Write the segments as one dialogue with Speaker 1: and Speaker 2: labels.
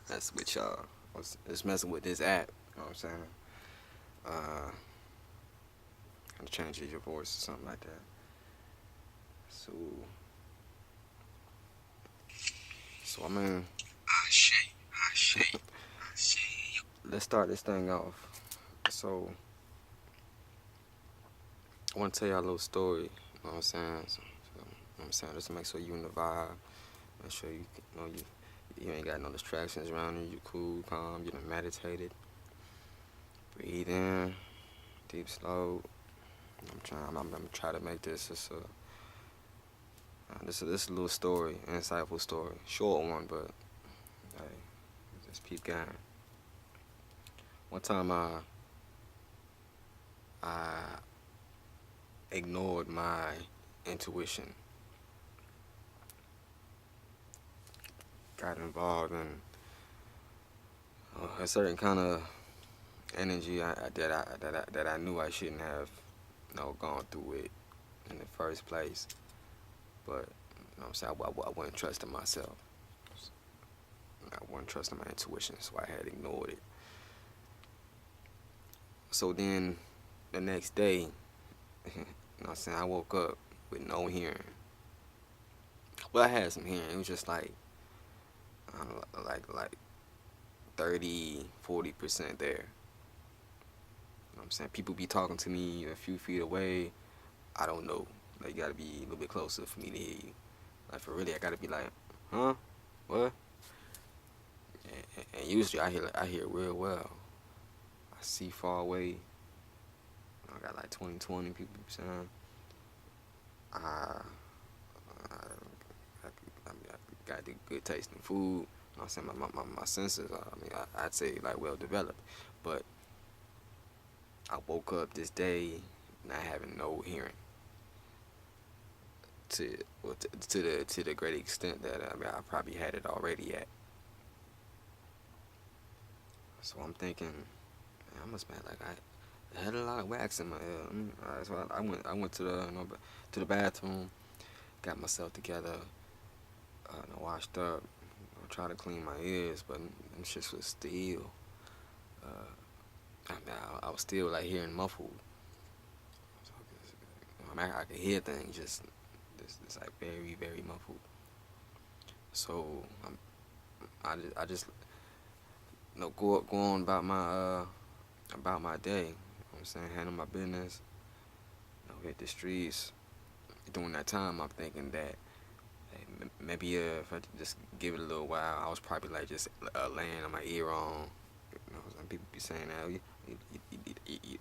Speaker 1: That's with y'all. I was just messing with this app. You know what I'm saying? Uh, to change your voice or something like that. So, so I mean, let's start this thing off. So, I want to tell y'all a little story. You know what I'm saying? You know what I'm saying? Just to make sure you in the vibe. Make sure you ain't got no distractions around you. You cool, calm. You done meditated. Breathe in, deep, slow. I'm gonna try to make this a little story, an insightful story, short one, but hey, just peep game. One time I ignored my intuition, got involved in a certain kind of energy that I knew I shouldn't have, gone through it in the first place. But you know what I'm saying, I wasn't trusting myself. I wasn't trusting my intuition, so I had ignored it. So then the next day, you know what I'm saying, I woke up with no hearing. Well, I had some hearing. It was just like, I don't know, like 30, 40% there. You know what I'm saying? People be talking to me a few feet away. I don't know. Like, you gotta be a little bit closer for me to hear you. Like, for really, I gotta be like, huh? What? And usually I hear real well. I see far away. I got like 20/20 people saying. I, I got the good taste in food. You know what I'm saying? My senses, I'd say like well developed. But I woke up this day not having no hearing to the great extent that I probably had it already at. So I'm thinking, man, I must have like I had a lot of wax in my ear. So I went to the bathroom, got myself together, and I washed up. I tried to clean my ears, but them shits was still. Uh, I was still like hearing muffled. So, I could hear things just like very very muffled. So I just go on about my day. You know what I'm saying, handle my business. Hit the streets. During that time, I'm thinking that hey, maybe if I just give it a little while, I was probably like just laying on my ear wrong. You know, some people be saying that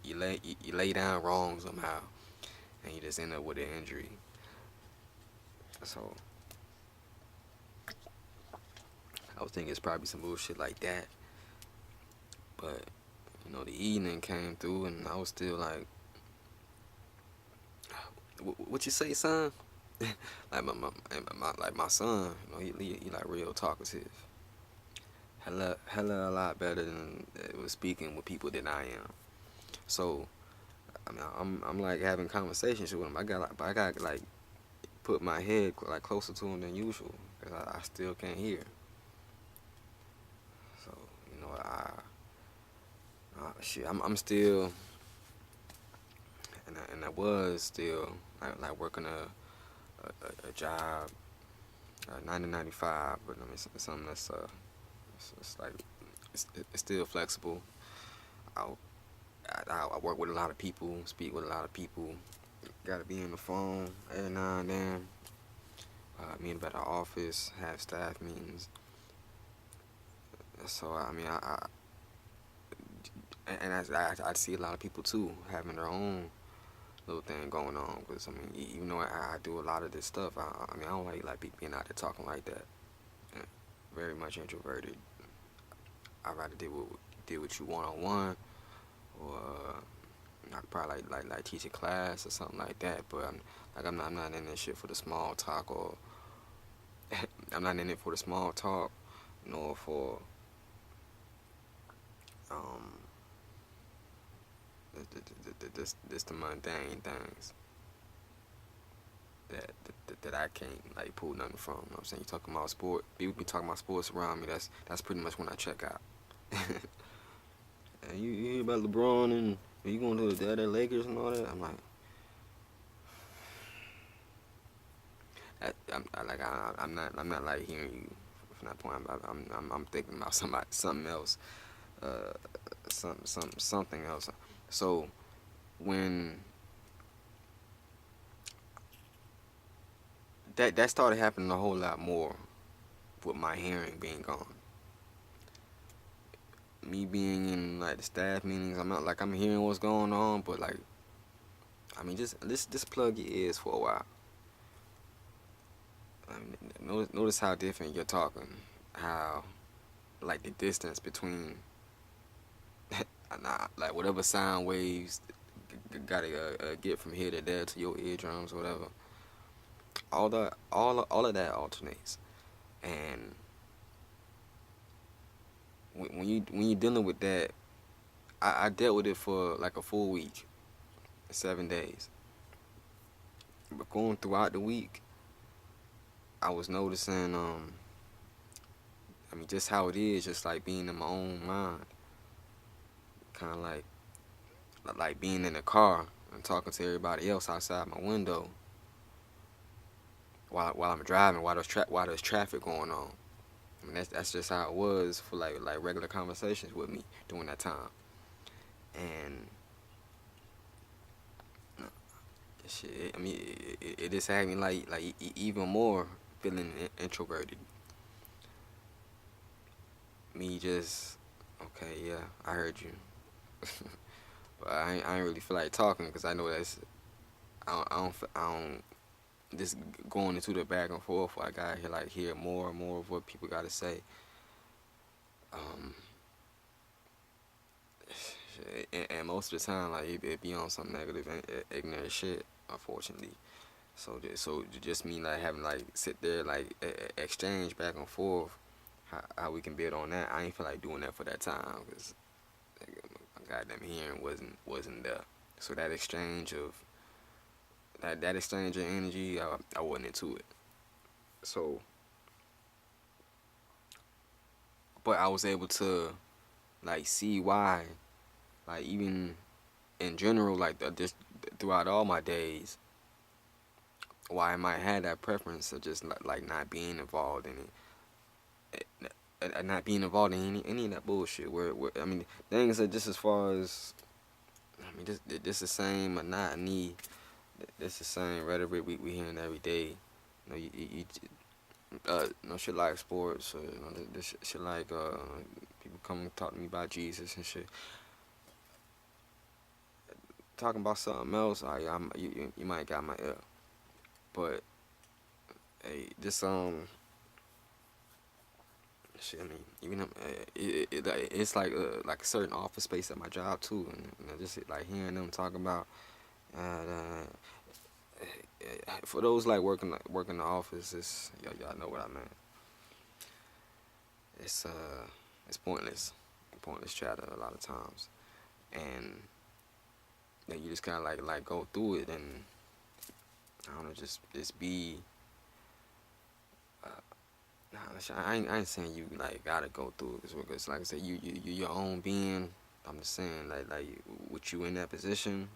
Speaker 1: you lay down wrong somehow, and you just end up with an injury. So I was thinking it's probably some bullshit like that. But the evening came through, and I was still like, "What you say, son?" Like my son, he like real talkative. Hella a lot better than was speaking with people than I am. So I'm like having conversations with him. I got like put my head like closer to him than usual because I still can't hear. So shit, I'm still and I was still like working a job, 90/95, but I mean it's something that's it's like it's still flexible. I, I work with a lot of people, speak with a lot of people. Got to be on the phone every now and then. Meet up at our office, have staff meetings. So I mean, I see a lot of people too having their own little thing going on. Because I mean, even though I do a lot of this stuff, I mean I don't like people being out there talking like that. Very much introverted. I'd rather deal with you one on one, or I could probably like teach a class or something like that. But I'm not in this shit for the small talk, or I'm not in it for the small talk, nor for um this the mundane things. that I can't like pull nothing from. You know what I'm saying? You talking about sport, people be talking about sports around me. That's pretty much when I check out. And you hear about LeBron and you going to the other Lakers and all that? I'm like, I'm not like hearing you from that point. I'm thinking about something else, uh, something else. So when that started happening a whole lot more with my hearing being gone. Me being in like the staff meetings, I'm not like I'm hearing what's going on, but like I mean, just plug your ears for a while. I mean, notice how different you're talking, how like the distance between like whatever sound waves gotta get from here to there to your eardrums, or whatever. All of that alternates, and when you're dealing with that, I dealt with it for like a full week, 7 days. But going throughout the week, I was noticing, I mean, just how it is, just like being in my own mind, kind of like being in a car and talking to everybody else outside my window while I'm driving, while there's traffic going on. I mean, that's just how it was for like regular conversations with me during that time, and shit. I mean, it just had me even more feeling introverted. Me just okay, yeah, I heard you, but I ain't really feel like talking because I know that's I don't just going into the back and forth. I gotta hear more and more of what people gotta say. Um, and most of the time, like it be on some negative, ignorant shit. Unfortunately, so just me like having like sit there like exchange back and forth. How we can build on that. I ain't feel like doing that for that time because my goddamn hearing wasn't there. So that exchange of that exchange of energy, I wasn't into it. So, but I was able to like see why, like even in general, like just throughout all my days, why I might have that preference of just like not being involved in it, not being involved in any of that bullshit. Where I mean, things are just as far as I mean, this the same monotony, this the same rhetoric we hearing every day. You know, no shit like sports, or you know, this shit like people come and talk to me about Jesus and shit. Talking about something else, you might got my ear, but hey, this shit. I mean, even it's like a certain office space at my job too, and you know, just like hearing them talk about. Uh, for those like working the office, y'all know what I mean. It's it's pointless chatter a lot of times, and then you just kind of like go through it, and I don't know, just be. Nah, I ain't saying you like gotta go through it because like I said, you your own being. I'm just saying like with you in that position,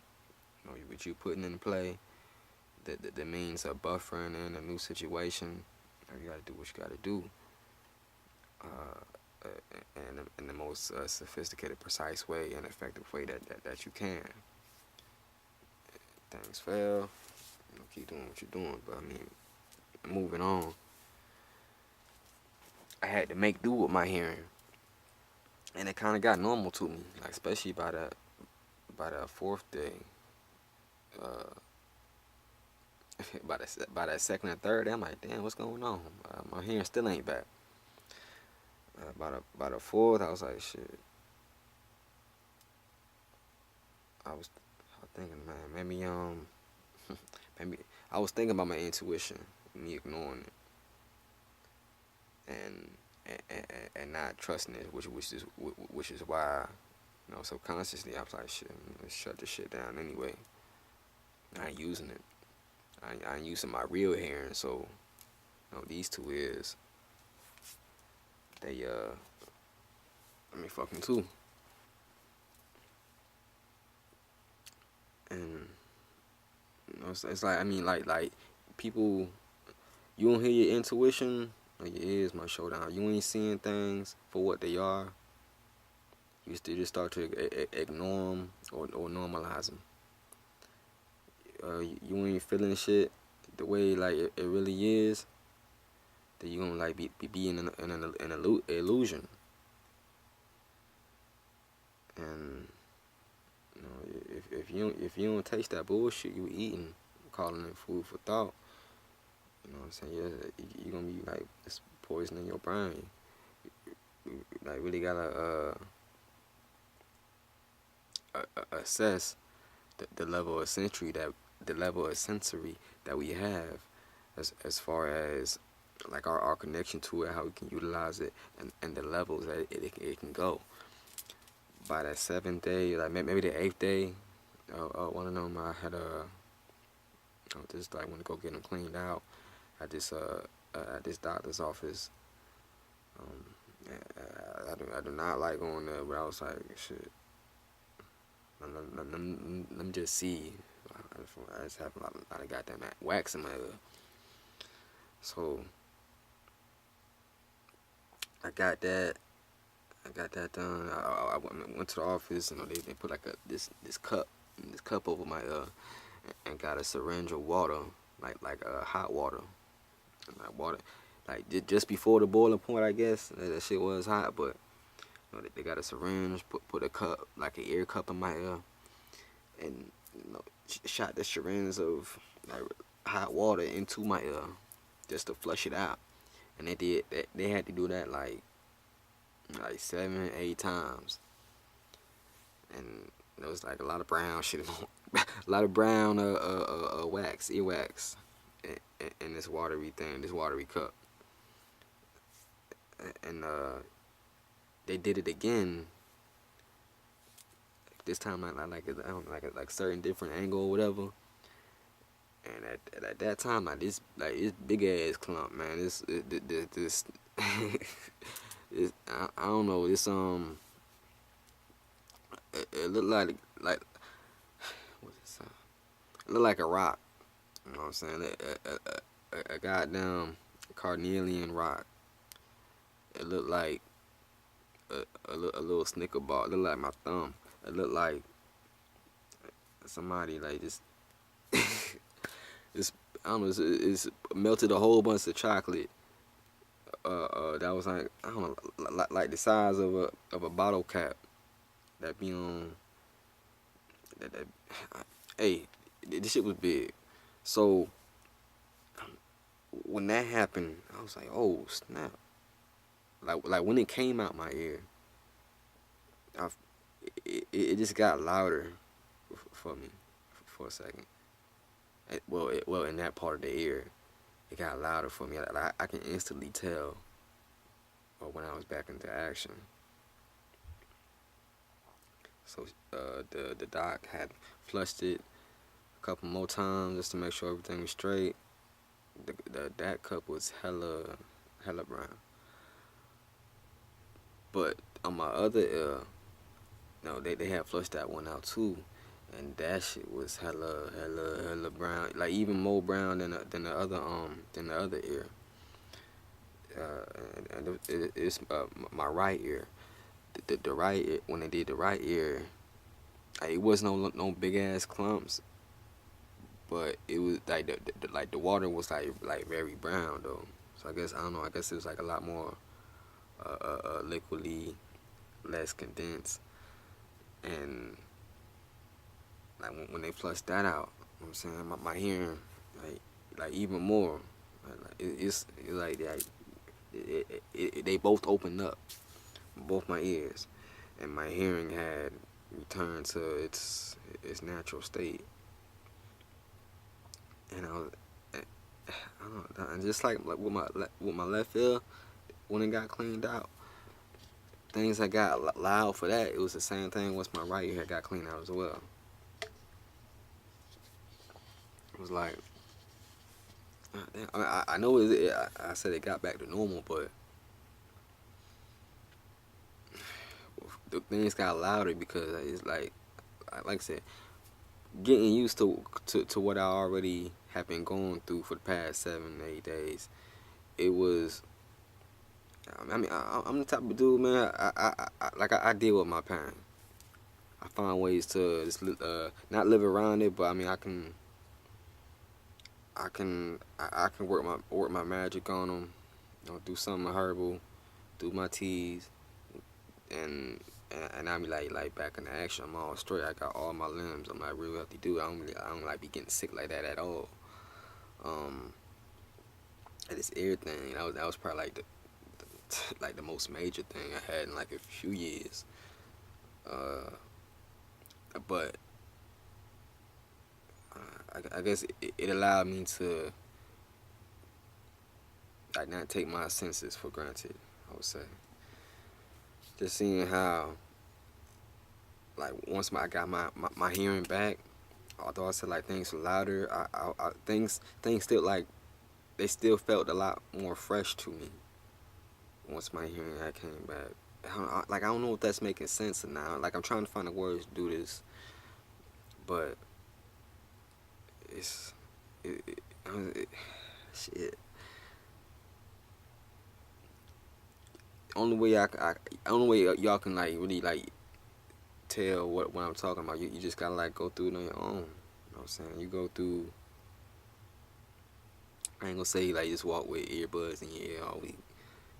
Speaker 1: you know, with you putting in play, that means a buffering in a new situation. You gotta do what you gotta do, in the most sophisticated, precise way and effective way that you can. Things fail, you know, keep doing what you're doing. But I mean, moving on, I had to make do with my hearing, and it kind of got normal to me, like especially by the fourth day, uh, by that second and third day, I'm like, damn, what's going on? My hearing still ain't back. By the fourth, I was like, shit. I was thinking, man, maybe I was thinking about my intuition, me ignoring it, and not trusting it, which is why, you know, subconsciously I was like, shit, let's shut this shit down anyway. I ain't using it. I ain't using my real hearing, so these two ears, they I mean fucking too. And it's like, I mean, like people, you don't hear your intuition, or your ears might show down. You ain't seeing things for what they are. You still just start to ignore them or normalize them. You ain't feeling shit the way like it really is. Then you gonna like be in an illusion. And if you don't taste that bullshit you eating, calling it food for thought, you know what I'm saying? You're gonna be like, it's poison in your brain. You like really gotta assess the level of sensory that we have, as far as like our connection to it, how we can utilize it, and the levels that it can go. By that 7th day, like maybe the 8th day, one of them I had just like want to go get them cleaned out at this doctor's office. I do not like going there, but I was like, shit, let me just see. I just have a lot of goddamn wax in my ear. So I got that. Done. I went to the office, and they put like this cup over my ear, and got a syringe of water, like hot water, like just before the boiling point. I guess that shit was hot, but they got a syringe, put a cup, like an ear cup in my ear, and shot the syringe of like hot water into my ear just to flush it out. And they had to do that like 7, 8 times, and there was like a lot of brown shit, a lot of brown wax, earwax, in this watery thing, this watery cup, and they did it again. This time like I don't know, like a certain different angle or whatever. And at that time, like this big ass clump, man. This I don't know. This it looked like what's it? It looked like a rock. You know what I'm saying? A goddamn carnelian rock. It looked like a little Snicker bar. It looked like my thumb. It looked like somebody like just this. I don't know. It's melted a whole bunch of chocolate. That was like, I don't know, like the size of a bottle cap that be on. That hey, this shit was big. So when that happened, I was like, oh snap! Like when it came out my ear, it just got louder for me for a second. Well, in that part of the ear, it got louder for me. Like I can instantly tell when I was back into action. So the doc had flushed it a couple more times just to make sure everything was straight. That cup was hella brown. But on my other ear, they had flushed that one out too, and that shit was hella brown. Like even more brown than the other ear. And it's my right ear. The right ear, when they did the right ear, it wasn't no big ass clumps, but it was like the water was like very brown though. So I don't know. I guess it was like a lot more liquidy, less condensed, and like when they flushed that out, you know what I'm saying, my hearing like even more. It's like they both opened up, both my ears, and my hearing had returned to its natural state. And I don't know, and just like with my left ear, when it got cleaned out, things that got loud for that, it was the same thing once my right ear got cleaned out as well. It was like damn, I know I said it got back to normal, but the things got louder because it's like I said, getting used to what I already have been going through for the past 7, 8 days. It was. I mean, I'm the type of dude, man. I deal with my pain. I find ways to just not live around it, but I mean, I can work my magic on them. You know, do something herbal, do my teas, and and I be like back in the action. I'm all straight. I got all my limbs. I'm like real healthy dude. I don't like be getting sick like that at all. Um, and it's everything. That was probably like the most major thing I had in like a few years. Uh, but I guess it allowed me to like not take my senses for granted. I would say just seeing how like once I got my hearing back, although I said like things were louder, things still like they still felt a lot more fresh to me once my hearing had came back. I don't know if that's making sense or not. Like I'm trying to find the words to do this, but it's it shit. Only way y'all can like really like tell what I'm talking about. You just gotta like go through it on your own. You know what I'm saying? You go through. I ain't gonna say like just walk with earbuds in your ear all week,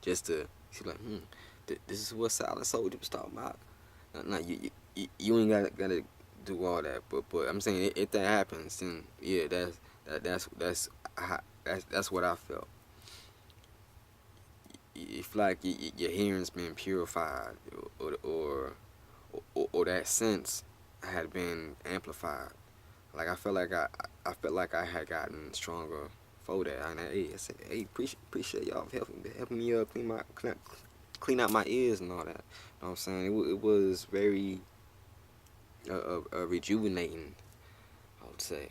Speaker 1: just to see like, this is what Silent Soldier was talking about. No, you ain't gotta do all that, but I'm saying if that happens, then yeah, that's what I felt. If like your hearing's been purified, or that sense had been amplified. Like I felt like I had gotten stronger for that. And I said, hey, appreciate y'all helping me clean out my ears and all that. You know what I'm saying? It was very rejuvenating, I would say.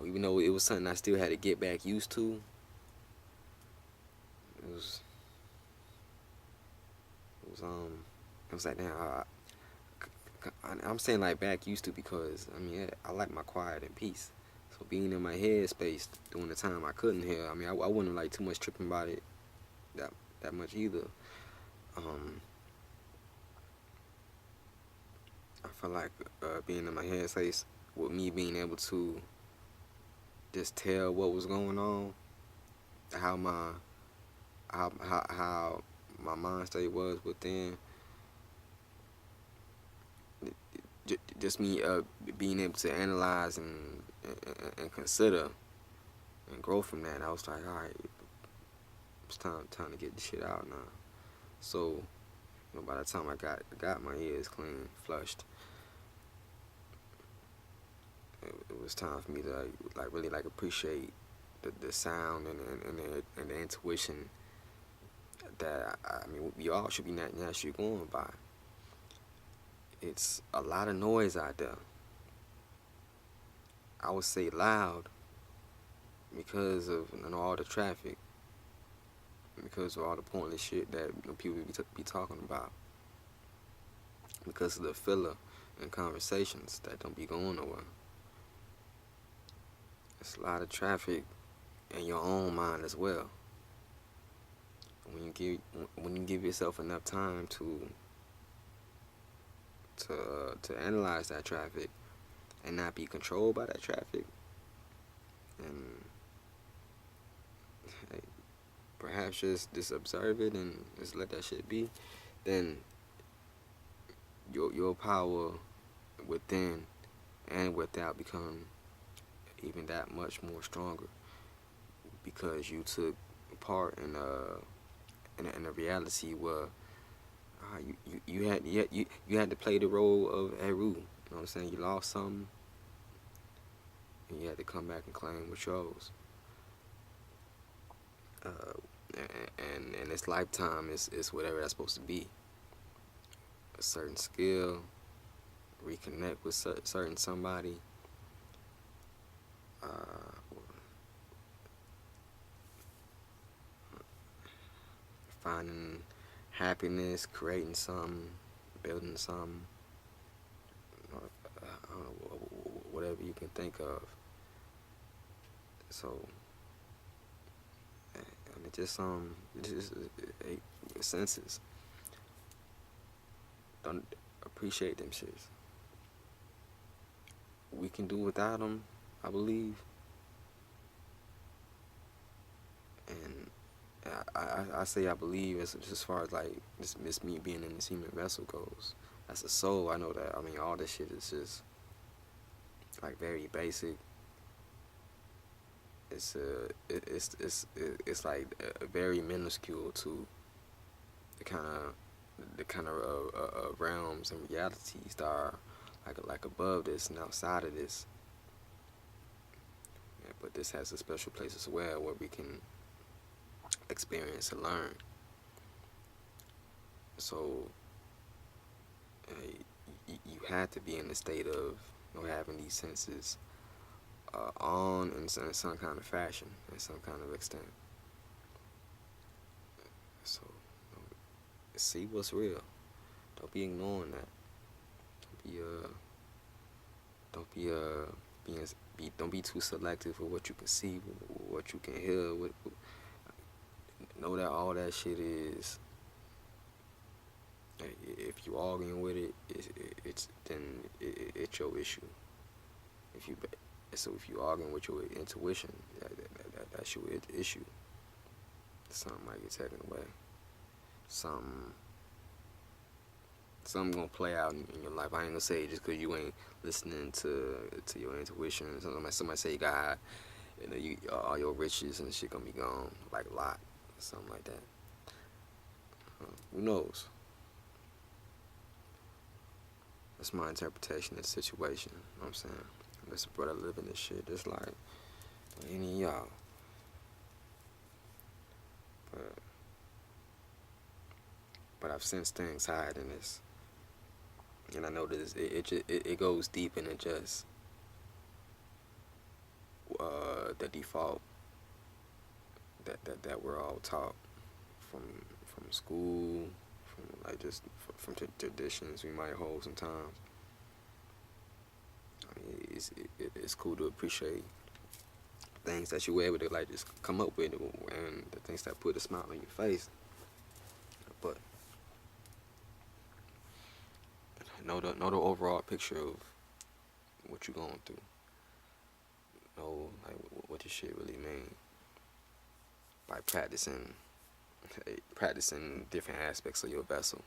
Speaker 1: Even though it was something I still had to get back used to, it was it was it was like damn. I'm saying like back used to because I mean I like my quiet and peace. So being in my head space during the time I couldn't hear, I mean I wouldn't like too much tripping about it that that much either. Um, I feel like being in my head space with me being able to just tell what was going on, how my how my mind state was within, just me being able to analyze and consider and grow from that. I was like, all right, it's time to get this shit out now. So, by the time I got my ears clean, flushed, it was time for me to like really like appreciate the sound and the intuition that I mean we all should be naturally going by. It's a lot of noise out there. I would say loud because of all the traffic, because of all the pointless shit that people be talking about, because of the filler and conversations that don't be going nowhere. It's a lot of traffic in your own mind as well. When you give yourself enough time to analyze that traffic and not be controlled by that traffic, and hey, perhaps just observe it and just let that shit be, then your power within and without become even that much more stronger because you took part in a reality where you had to play the role of Eru. You know what I'm saying? You lost something, and you had to come back and claim what yours. Uh, and this lifetime is whatever that's supposed to be. A certain skill, reconnect with certain somebody, finding happiness, creating something, building something, I don't know, whatever you can think of. So, I mean, just your senses. Don't appreciate them shits. We can do without them, I believe. And I say I believe as far as like just me being in this human vessel goes. As a soul, I know that. I mean, all this shit is just like very basic. It's like very minuscule to the kind of realms and realities that are like above this and outside of this. Yeah, but this has a special place as well where we can experience and learn. So you had to be in a state of having these senses on in some kind of fashion, in some kind of extent. So see what's real. Don't be ignoring that. Don't be don't be being don't be too selective with what you can see, what you can hear. Know that all that shit is. If you arguing with it, it's your issue. If you if you arguing with your intuition, that's your issue. Something might get taken away. Something gonna play out in your life. I ain't gonna say just because you ain't listening to your intuition. Somebody say you got, all your riches and shit gonna be gone, like a lot, something like that. Who knows? That's my interpretation of the situation. You know what I'm saying? This brother living this shit just like any of y'all. But I've sensed things higher than this, and I know this. It goes deep into just the default that we're all taught from school, from like just from traditions we might hold sometimes. I mean, it's cool to appreciate things that you were able to like just come up with, and the things that put a smile on your face. But know the overall picture of what you're going through. Know like what this shit really mean by practicing different aspects of your vessel.